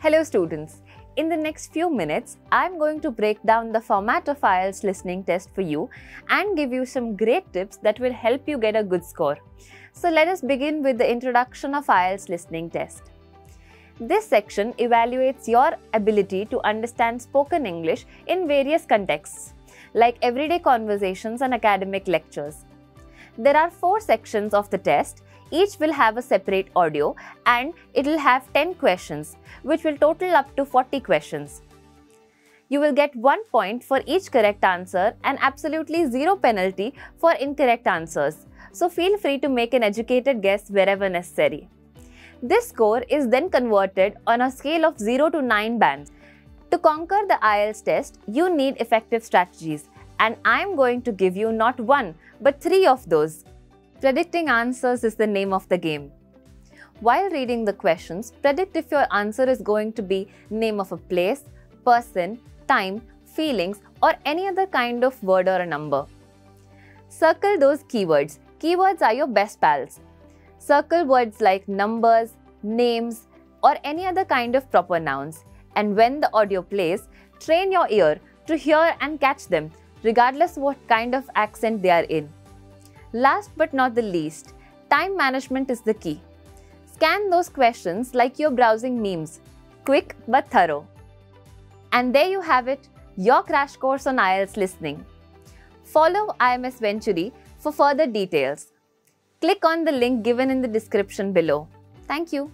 Hello students, in the next few minutes, I'm going to break down the format of IELTS listening test for you and give you some great tips that will help you get a good score. So let us begin with the introduction of IELTS listening test. This section evaluates your ability to understand spoken English in various contexts, like everyday conversations and academic lectures. There are 4 sections of the test. Each will have a separate audio and it will have 10 questions, which will total up to 40 questions. You will get 1 point for each correct answer and absolutely 0 penalty for incorrect answers. So feel free to make an educated guess wherever necessary. This score is then converted on a scale of 0 to 9 bands. To conquer the IELTS test, you need effective strategies, and I am going to give you not 1 but 3 of those. Predicting answers is the name of the game. While reading the questions, predict if your answer is going to be name of a place, person, time, feelings, or any other kind of word or a number. Circle those keywords. Keywords are your best pals. Circle words like numbers, names, or any other kind of proper nouns. And when the audio plays, train your ear to hear and catch them, regardless what kind of accent they are in. Last but not the least, time management is the key. Scan those questions like you're browsing memes, quick but thorough. And there you have it, your crash course on IELTS listening. Follow IMS Venturi for further details. Click on the link given in the description below. Thank you.